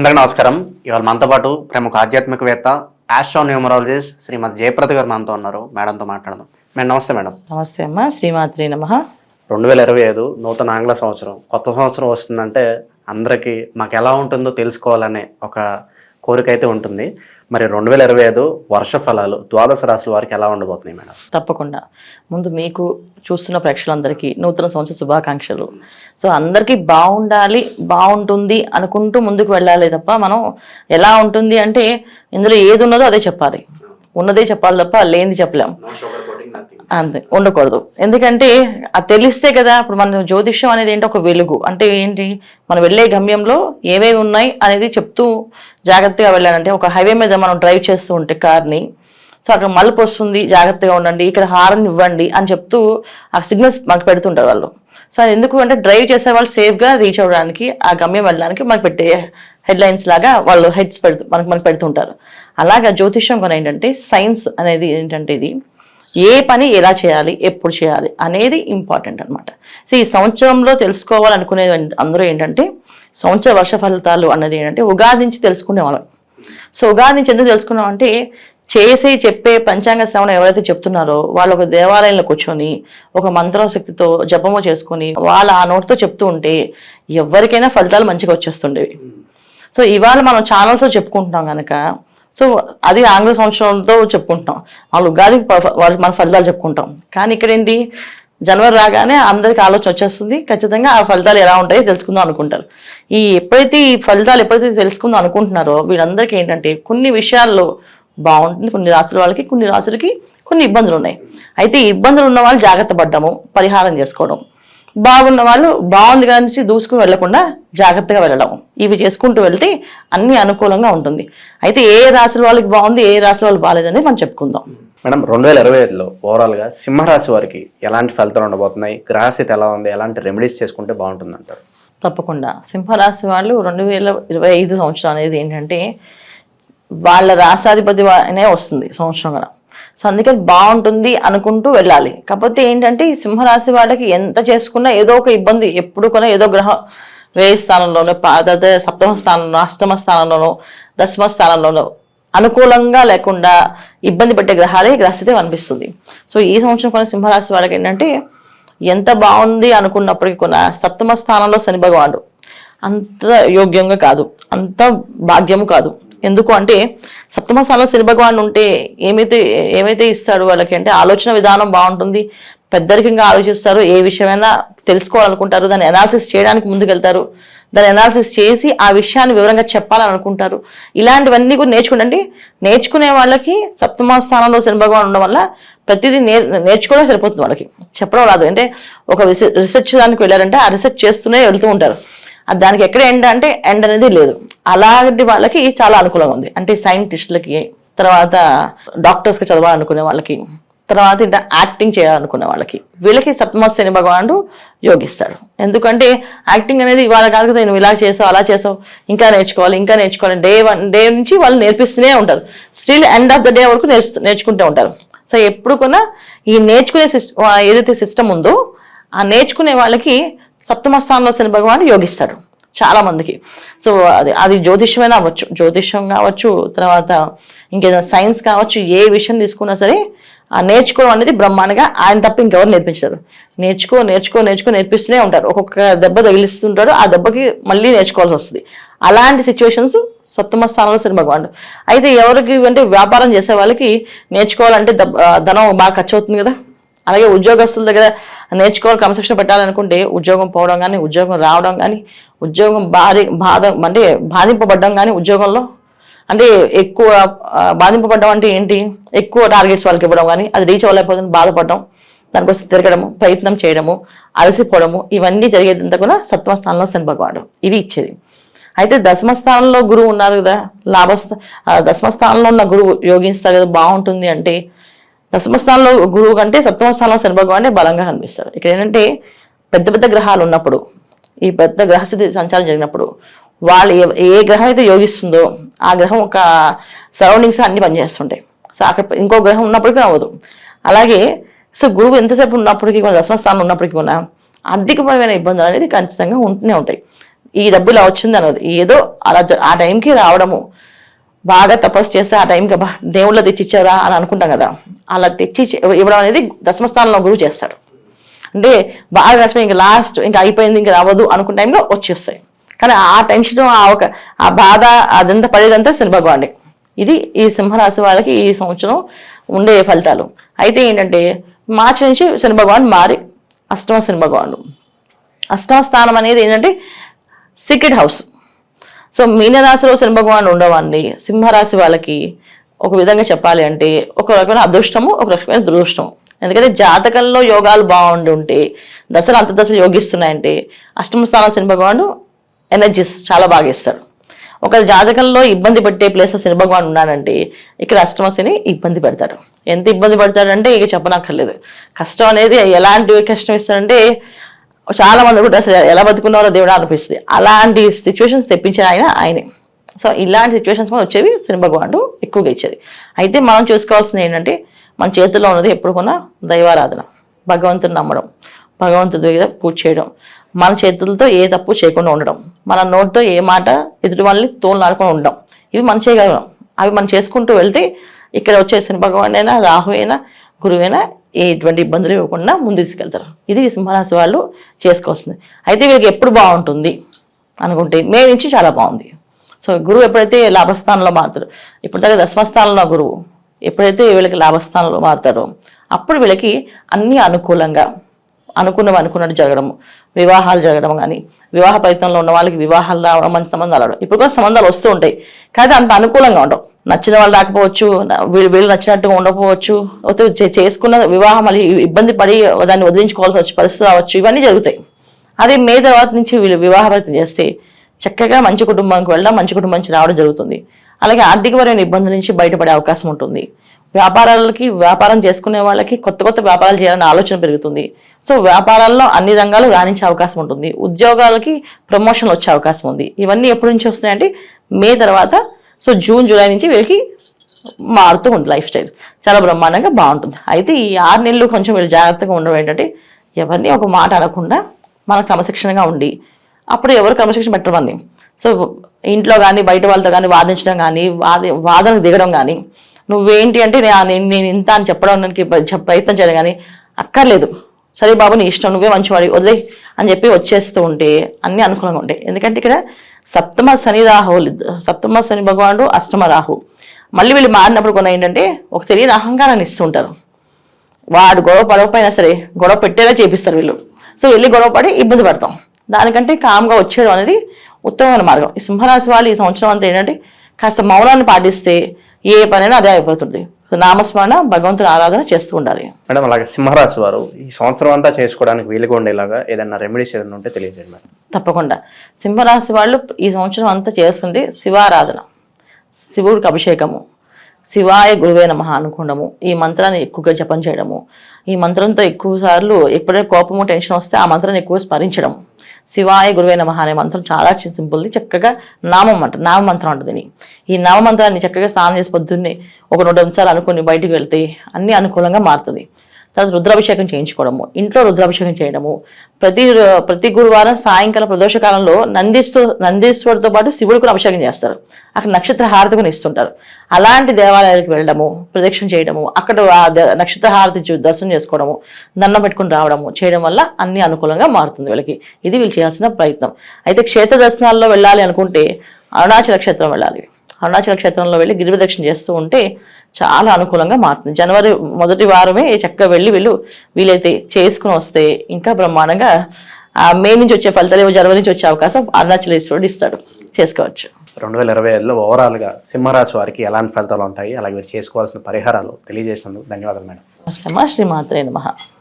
అందరికీ నమస్కారం. ఇవాళ మనతో పాటు ప్రముఖ ఆధ్యాత్మికవేత్త ఆస్ట్రోన్యూమరాలజిస్ట్ శ్రీమతి జయప్రద గారు మనతో ఉన్నారు. మేడంతో మాట్లాడదాం. మేడం నమస్తే. మేడం నమస్తే అమ్మా. శ్రీమాత్రి నమః. 2025 నూతన ఆంగ్ల సంవత్సరం, కొత్త సంవత్సరం వస్తుందంటే అందరికీ మాకు ఎలా ఉంటుందో తెలుసుకోవాలనే ఒక కోరిక అయితే ఉంటుంది. మరి 2025 వర్ష ఫలాలు ద్వాదశ రాశుల వారికి ఎలా ఉండబోతున్నాయి మేడం? తప్పకుండా. ముందు మీకు చూస్తున్న ప్రేక్షకులందరికీ నూతన సంవత్సర శుభాకాంక్షలు. సో అందరికీ బాగుండాలి, బాగుంటుంది అనుకుంటూ ముందుకు వెళ్ళాలి తప్ప మనం ఎలా ఉంటుంది అంటే ఇందులో ఏది ఉన్నదో అదే చెప్పాలి, ఉన్నదే చెప్పాలి తప్ప లేనిది చెప్పలేం. అంతే, ఉండకూడదు. ఎందుకంటే అది తెలిస్తే కదా. ఇప్పుడు మన జ్యోతిష్యం అనేది ఏంటి, ఒక వెలుగు అంటే ఏంటి, మనం వెళ్ళే గమ్యంలో ఏవేవి ఉన్నాయి అనేది చెప్తూ జాగ్రత్తగా వెళ్ళాలంటే, ఒక హైవే మీద మనం డ్రైవ్ చేస్తూ ఉంటే కార్ని, సో అక్కడ మలుపు వస్తుంది, జాగ్రత్తగా ఉండండి, ఇక్కడ హారన్ ఇవ్వండి అని చెప్తూ ఆ సిగ్నల్స్ మనకు పెడుతుంటారు వాళ్ళు. సో ఎందుకు అంటే డ్రైవ్ చేసే వాళ్ళు సేఫ్గా రీచ్ అవ్వడానికి, ఆ గమ్యం వెళ్ళడానికి మనకు పెట్టే హెడ్లైన్స్ లాగా వాళ్ళు హెడ్స్ మనకు పెడుతుంటారు. అలాగా జ్యోతిష్యం కూడా ఏంటంటే సైన్స్ అనేది ఏంటంటే ఇది ఏ పని ఎలా చేయాలి, ఎప్పుడు చేయాలి అనేది ఇంపార్టెంట్ అనమాట. సో ఈ సంవత్సరంలో తెలుసుకోవాలనుకునే అందరూ ఏంటంటే సంవత్సర వర్ష ఫలితాలు అన్నది ఏంటంటే ఉగాది నుంచి తెలుసుకునేవాళ్ళం. సో ఉగాది నుంచి ఎందుకు తెలుసుకున్నాం అంటే చెప్పే పంచాంగ శ్రవణం ఎవరైతే చెప్తున్నారో వాళ్ళు ఒక దేవాలయంలో కూర్చొని ఒక మంత్రశక్తితో జపము చేసుకొని వాళ్ళు ఆ నోటితో చెప్తూ ఉంటే ఎవరికైనా ఫలితాలు మంచిగా వచ్చేస్తుండేవి. సో ఇవాళ మనం ఛానల్స్లో చెప్పుకుంటున్నాం కనుక, సో అది ఆంగ్ల సంవత్సరంతో చెప్పుకుంటాం, వాళ్ళు ఉగాదికి మన ఫలితాలు చెప్పుకుంటాం. కానీ ఇక్కడ ఏంటి, జనవరి రాగానే అందరికి ఆలోచన వచ్చేస్తుంది, ఖచ్చితంగా ఆ ఫలితాలు ఎలా ఉంటాయో తెలుసుకుందాం అనుకుంటారు. ఎప్పుడైతే ఈ ఫలితాలు తెలుసుకుందాం అనుకుంటున్నారో వీళ్ళందరికీ ఏంటంటే కొన్ని విషయాల్లో బాగుంటుంది, కొన్ని రాసుల వాళ్ళకి, కొన్ని రాసులకి కొన్ని ఇబ్బందులు ఉన్నాయి. అయితే ఈ ఇబ్బందులు ఉన్న వాళ్ళు జాగ్రత్త పడ్డము, పరిహారం చేసుకోవడం, బాగున్న వాళ్ళు బాగుంది కానీ దూసుకుని వెళ్లకుండా జాగ్రత్తగా వెళ్ళడం, ఇవి చేసుకుంటూ వెళ్తే అన్ని అనుకూలంగా ఉంటుంది. అయితే ఏ రాశుల వాళ్ళకి బాగుంది, ఏ రాశుల వాళ్ళు బాగాలేదని మనం చెప్పుకుందాం. మేడం 2025లో ఓవరాల్గా సింహరాశి వారికి ఎలాంటి ఫలితాలు ఉండబోతున్నాయి, గ్రహస్థితి ఎలా ఉంది, ఎలాంటి రెమెడీస్ చేసుకుంటే బాగుంటుంది అంటారు? తప్పకుండా సింహరాశి వాళ్ళు 2025 సంవత్సరం అనేది ఏంటంటే వాళ్ళ రాశాధిపతి అనే వస్తుంది సంవత్సరం కదా. సో అందుకని బాగుంటుంది అనుకుంటూ వెళ్ళాలి. కాకపోతే ఏంటంటే ఈ సింహరాశి వాళ్ళకి ఎంత చేసుకున్నా ఏదో ఒక ఇబ్బంది ఎప్పుడు కూడా, ఏదో గ్రహం వ్యయ స్థానంలోనో, సప్తమ స్థానంలో, అష్టమ స్థానంలోనో, దశమ స్థానంలోనో అనుకూలంగా లేకుండా ఇబ్బంది పెట్టే గ్రహస్థితి అనిపిస్తుంది. సో ఈ సంవత్సరం కొన్ని సింహరాశి వాళ్ళకి ఏంటంటే ఎంత బాగుంది అనుకున్నప్పటికీ కూడా సప్తమ స్థానంలో శని భగవానుడు అంత యోగ్యంగా కాదు, అంత భాగ్యము కాదు. ఎందుకు అంటే సప్తమ స్థానంలో శని భగవాన్ ఉంటే ఏమైతే ఇస్తాడు వాళ్ళకి అంటే ఆలోచన విధానం బాగుంటుంది, పెద్దరికంగా ఆలోచిస్తారు, ఏ విషయమైనా తెలుసుకోవాలనుకుంటారు, దాన్ని అనాలిసిస్ చేయడానికి ముందుకెళ్తారు, దాన్ని అనాలిసిస్ చేసి ఆ విషయాన్ని వివరంగా చెప్పాలని అనుకుంటారు. ఇలాంటివన్నీ కూడా నేర్చుకునే వాళ్ళకి సప్తమ స్థానంలో శని భగవాన్ ఉండడం వల్ల ప్రతిదీ నేర్చుకోవడం సరిపోతుంది, వాళ్ళకి చెప్పడం రాదు. అంటే ఒక రీసెర్చ్ దానికి వెళ్ళారంటే ఆ రీసెర్చ్ చేస్తూనే వెళ్తూ ఉంటారు, దానికి ఎక్కడ ఎండ్ అంటే ఎండ్ అనేది లేదు. అలాంటి వాళ్ళకి చాలా అనుకూలంగా ఉంది. అంటే సైంటిస్టులకి, తర్వాత డాక్టర్స్కి చదవాలనుకునే వాళ్ళకి, తర్వాత ఇంకా యాక్టింగ్ చేయాలనుకునే వాళ్ళకి, వీళ్ళకి సప్తమ శని భగవానుడు యోగిస్తాడు. ఎందుకంటే యాక్టింగ్ అనేది ఇవాళ కాదు కదా, నువ్వు ఇలా చేసావు, అలా చేసావు, ఇంకా నేర్చుకోవాలి డే నుంచి వాళ్ళు నేర్పిస్తూనే ఉంటారు. Still end of the day వరకు నేర్చుకుంటూ ఉంటారు. సో ఎప్పుడు కూడా ఈ నేర్చుకునే ఏదైతే సిస్టమ్ ఉందో ఆ నేర్చుకునే వాళ్ళకి సప్తమ స్థానంలో శని భగవానుడు యోగిస్తాడు చాలా మందికి. సో అది జ్యోతిష్యమైనా అవ్వచ్చు, జ్యోతిష్యం కావచ్చు, తర్వాత ఇంకేదైనా సైన్స్ కావచ్చు, ఏ విషయం తీసుకున్నా సరే ఆ నేర్చుకోవడం అనేది బ్రహ్మాండంగా ఆయన తప్ప ఇంకెవరు నేర్పించారు. నేర్పిస్తూనే ఉంటారు. ఒక్కొక్క దెబ్బ తగిలిస్తుంటాడు, ఆ దెబ్బకి మళ్ళీ నేర్చుకోవాల్సి వస్తుంది. అలాంటి సిచ్యువేషన్స్ సప్తమ స్థానంలో శని భగవానుడు. అయితే ఎవరికి అంటే వ్యాపారం చేసే వాళ్ళకి నేర్చుకోవాలంటే ధనం బాగా ఖర్చు అవుతుంది కదా. అలాగే ఉద్యోగస్తుల దగ్గర నేర్చుకోవాలి, క్రమశిక్షణ పెట్టాలనుకుంటే ఉద్యోగం పోవడం కానీ, ఉద్యోగం రావడం కానీ, ఉద్యోగం బాధింపబడ్డం కానీ, ఉద్యోగంలో అంటే ఎక్కువ బాధింపబడ్డం అంటే ఏంటి, ఎక్కువ టార్గెట్స్ వాళ్ళకి ఇవ్వడం కానీ అది రీచ్ అవ్వలేకపోతుంది బాధపడడం, దానికోసం తిరగడము, ప్రయత్నం చేయడము, అలసిపోవడము, ఇవన్నీ జరిగేదంతా కూడా సప్తమ స్థానంలో శని భగవానుడు ఇవి ఇచ్చేది. అయితే దశమ స్థానంలో గురువు ఉన్నారు కదా, దశమ స్థానంలో ఉన్న గురువు యోగిస్తారు కదా, బాగుంటుంది అంటే దశమ స్థానంలో గురువు కంటే సప్తమ స్థానంలో శని భగవానే బలంగా కనిపిస్తారు. ఇక్కడ ఏంటంటే పెద్ద పెద్ద గ్రహాలు ఉన్నప్పుడు, ఈ పెద్ద గ్రహస్థితి సంచారం జరిగినప్పుడు వాళ్ళు ఏ గ్రహం అయితే యోగిస్తుందో ఆ గ్రహం ఒక సరౌండింగ్స్ అన్ని పనిచేస్తుంటాయి. సో అక్కడ ఇంకో గ్రహం ఉన్నప్పటికీ అవ్వదు. అలాగే సో గురువు ఎంతసేపు ఉన్నప్పటికీ కూడా, దశమ స్థానం ఉన్నప్పటికీ కూడా ఆర్థికపరమైన ఇబ్బందులు అనేది ఖచ్చితంగా ఉంటూనే ఉంటాయి. ఈ డబ్బు ఇలా వచ్చింది అనేది ఏదో అలా ఆ టైంకి రావడము, బాగా తపస్సు చేస్తే ఆ టైంకి దేవుళ్ళ తెచ్చిచ్చారా అని అనుకుంటాం కదా, అలా తెచ్చి ఇవ్వడం అనేది దశమస్థానంలో గురువు చేస్తాడు. అంటే బాగా కష్టం, ఇంకా లాస్ట్ ఇంకా అయిపోయింది ఇంకా రావద్దు అనుకున్న టైంలో వచ్చేస్తాయి. కానీ ఆ టెన్షన్ ఆ బాధ అదంతా పడేదంతా శని భగవానుడే. ఇది ఈ సింహరాశి వాళ్ళకి ఈ సంవత్సరం ఉండే ఫలితాలు. అయితే ఏంటంటే మార్చి నుంచి శని భగవాన్ మారి అష్టమ శని భగవానుడు. అష్టమ స్థానం అనేది ఏంటంటే సీక్రెట్ హౌస్. సో మీనరాశిలో శని భగవాన్ ఉండవాన్ని సింహరాశి వాళ్ళకి ఒక విధంగా చెప్పాలి అంటే ఒక రకమైన అదృష్టము, ఒక రకమైన దురదృష్టము. ఎందుకంటే జాతకంలో యోగాలు బాగుండి ఉంటే, దశలు అంతదశలు యోగిస్తున్నాయంటే అష్టమ స్థానం శని భగవాను ఎనర్జీస్ చాలా బాగా ఇస్తాడు. ఒక జాతకంలో ఇబ్బంది పెట్టే ప్లేస్లో శని భగవాన్ ఉన్నాడంటే ఇక్కడ అష్టమ శని ఇబ్బంది పెడతాడు. ఎంత ఇబ్బంది పెడతాడంటే ఇక చెప్పనక్కర్లేదు. కష్టం అనేది ఎలాంటి కష్టం ఇస్తాడంటే చాలా మంది కూడా అసలు ఎలా బతుకున్నారో దేవుడా అనిపిస్తుంది. అలాంటి సిచ్యువేషన్స్ తెప్పించిన ఆయనే. సో ఇలాంటి సిచ్యువేషన్స్ కూడా వచ్చేవి శని భగవానుడు ఎక్కువగా ఇచ్చేది. అయితే మనం చూసుకోవాల్సింది ఏంటంటే మన చేతుల్లో ఉన్నది ఎప్పుడు కొన్నా దైవారాధన, భగవంతుని నమ్మడం, భగవంతుడి దగ్గర పూజ చేయడం, మన చేతులతో ఏ తప్పు చేయకుండా ఉండడం, మన నోటితో ఏ మాట ఎదుటి వాళ్ళని తోలునాడుకొని ఉండడం, ఇవి మనం చేయగలం. అవి మనం చేసుకుంటూ వెళ్తే ఇక్కడ వచ్చే శని భగవాన్ అయినా, రాహు అయినా, గురువైనా ఎటువంటి ఇబ్బందులు ఇవ్వకుండా ముందు తీసుకెళ్తారు. ఇది సింహరాశి వాళ్ళు చేసుకోవాల్సింది. అయితే వీళ్ళకి ఎప్పుడు బాగుంటుంది అనుకుంటే మే నుంచి చాలా బాగుంది. సో గురువు ఎప్పుడైతే లాభస్థానంలో మారుతాడు, ఇప్పుడు దాకా దశమస్థానంలో గురువు ఎప్పుడైతే వీళ్ళకి లాభస్థానంలో మారుతారో అప్పుడు వీళ్ళకి అన్ని అనుకూలంగా అనుకున్నట్టు జరగడము, వివాహాలు జరగడం కానీ, వివాహ ప్రయత్నంలో ఉన్న వాళ్ళకి వివాహాలు రావడం, మంచి సంబంధాలు రావడం. ఇప్పుడు కూడా సంబంధాలు వస్తూ ఉంటాయి, కానీ అంత అనుకూలంగా ఉండవు. నచ్చిన వాళ్ళు రాకపోవచ్చు, వీళ్ళు నచ్చినట్టుగా ఉండకపోవచ్చు, చేసుకున్న వివాహం మళ్ళీ ఇబ్బంది పడి దాన్ని వదిలించుకోవాల్సి వచ్చే పరిస్థితి రావచ్చు. ఇవన్నీ జరుగుతాయి. అదే మే తర్వాత నుంచి వీళ్ళు వివాహ ప్రయత్నం చేస్తే చక్కగా మంచి కుటుంబానికి వెళ్ళడం, మంచి కుటుంబం నుంచి రావడం జరుగుతుంది. అలాగే ఆర్థికపరమైన ఇబ్బందుల నుంచి బయటపడే అవకాశం ఉంటుంది. వ్యాపారం చేసుకునే వాళ్ళకి కొత్త వ్యాపారాలు చేయాలనే ఆలోచన పెరుగుతుంది. సో వ్యాపారాల్లో అన్ని రంగాలు రాణించే అవకాశం ఉంటుంది. ఉద్యోగాలకి ప్రమోషన్లు వచ్చే అవకాశం ఉంది. ఇవన్నీ ఎప్పటి నుంచి వస్తున్నాయంటే మే తర్వాత. సో జూన్ జూలై నుంచి వీళ్ళకి మారుతూ ఉంది లైఫ్ స్టైల్, చాలా బ్రహ్మాండంగా బాగుంటుంది. అయితే ఈ 6 నెలలు కొంచెం వీళ్ళు జాగ్రత్తగా ఉండడం ఏంటంటే ఎవరిని ఒక మాట అనకుండా మన క్రమశిక్షణగా ఉండి, అప్పుడు ఎవరు క్రమశిక్షణ పెట్టమని, సో ఇంట్లో కానీ బయట వాళ్ళతో కానీ వాదించడం కానీ, వాదనకు దిగడం కానీ, నువ్వేంటి అంటే నేను ఇంత అని చెప్పడానికి ప్రయత్నం చేయడం కానీ అక్కర్లేదు. సరే బాబు నీ ఇష్టం, నువ్వే మంచివాడి వదిలే అని చెప్పి వచ్చేస్తూ ఉంటే అన్ని అనుకూలంగా ఉంటాయి. ఎందుకంటే ఇక్కడ సప్తమ శని భగవానుడు, అష్టమ రాహు. మళ్ళీ వీళ్ళు మారినప్పుడు కొన్ని ఏంటంటే ఒక తెలియని అహంకారాన్ని ఇస్తూ ఉంటారు. వాడు గొడవ పడకపోయినా సరే గొడవ పెట్టేలా చేపిస్తారు వీళ్ళు. సో వెళ్ళి గొడవ పడి ఇబ్బంది పడతాం. దానికంటే కామ్గా వచ్చేయడం అనేది ఉత్తమమైన మార్గం. ఈ సింహరాశి వాళ్ళు ఈ సంవత్సరం అంతా ఏంటంటే కాస్త మౌనాన్ని పాటిస్తే ఏ పనైనా అదే అయిపోతుంది. నామస్మరణ, భగవంతుని ఆరాధన చేస్తూ ఉండాలి. మేడం అలాగే సింహరాశి వారు ఈ సంవత్సరం అంతా చేసుకోవడానికి వీలుగా ఉండేలాగా ఏదైనా రెమెడీస్ ఏదైనా ఉంటే తెలియజేయండి మేడం. తప్పకుండా. సింహరాశి వాళ్ళు ఈ సంవత్సరం అంతా చేసుకుంటే శివారాధన, శివుడికి అభిషేకము, శివాయ గురువే నమః అనుకోవడము, ఈ మంత్రాన్ని ఎక్కువగా జపం చేయడము, ఈ మంత్రంతో ఎక్కువ సార్లు ఎప్పుడైతే కోపము టెన్షన్ వస్తే ఆ మంత్రాన్ని ఎక్కువ స్మరించడం. శివాయ గురువే నమః అనే మంత్రం చాలా సింపుల్ది, చక్కగా నామమంత్రం అంటుంది. ఈ నామమంత్రాన్ని చక్కగా స్నానం చేసి పొద్దున్నే ఒక 100 నిమిషాలు అనుకుని బయటికి వెళ్తే అన్ని అనుకూలంగా మారుతుంది. తర్వాత రుద్రాభిషేకం చేయించుకోవడము, ఇంట్లో రుద్రాభిషేకం చేయడము, ప్రతి గురువారం సాయంకాలం ప్రదోషకాలంలో నందీశ్వరుడితో పాటు శివుడు కూడా అభిషేకం చేస్తారు. అక్కడ నక్షత్ర హారతి కూడా ఇస్తుంటారు. అలాంటి దేవాలయాలకు వెళ్ళడము, ప్రదక్షిణ చేయడము, అక్కడ ఆ నక్షత్ర హారతి దర్శనం చేసుకోవడము, దండం పెట్టుకుని రావడము చేయడం వల్ల అన్ని అనుకూలంగా మారుతుంది వీళ్ళకి. ఇది వీళ్ళు చేయాల్సిన ప్రయత్నం. అయితే క్షేత్ర దర్శనాల్లో వెళ్ళాలి అనుకుంటే అరుణాచల క్షేత్రం వెళ్ళాలి. అరుణాచల క్షేత్రంలో వెళ్ళి గిరి ప్రదక్షిణ చేస్తూ ఉంటే చాలా అనుకూలంగా మారుతుంది. జనవరి మొదటి వారమే చక్కగా వెళ్ళి వీలైతే చేసుకుని వస్తే ఇంకా బ్రహ్మాండంగా మే నుంచి వచ్చే ఫలితాలు జనవరి నుంచి వచ్చే అవకాశం అరుణాచలేశ్వరుడు ఇస్తాడు, చేసుకోవచ్చు. 2025లో ఓవరాల్గా సింహరాశి వారికి ఎలాంటి ఫలితాలు ఉంటాయి, అలాగే మీరు చేసుకోవాల్సిన పరిహారాలు తెలియజేసినందుకు ధన్యవాదాలు మేడం. శ్రీమాత్రే నమః.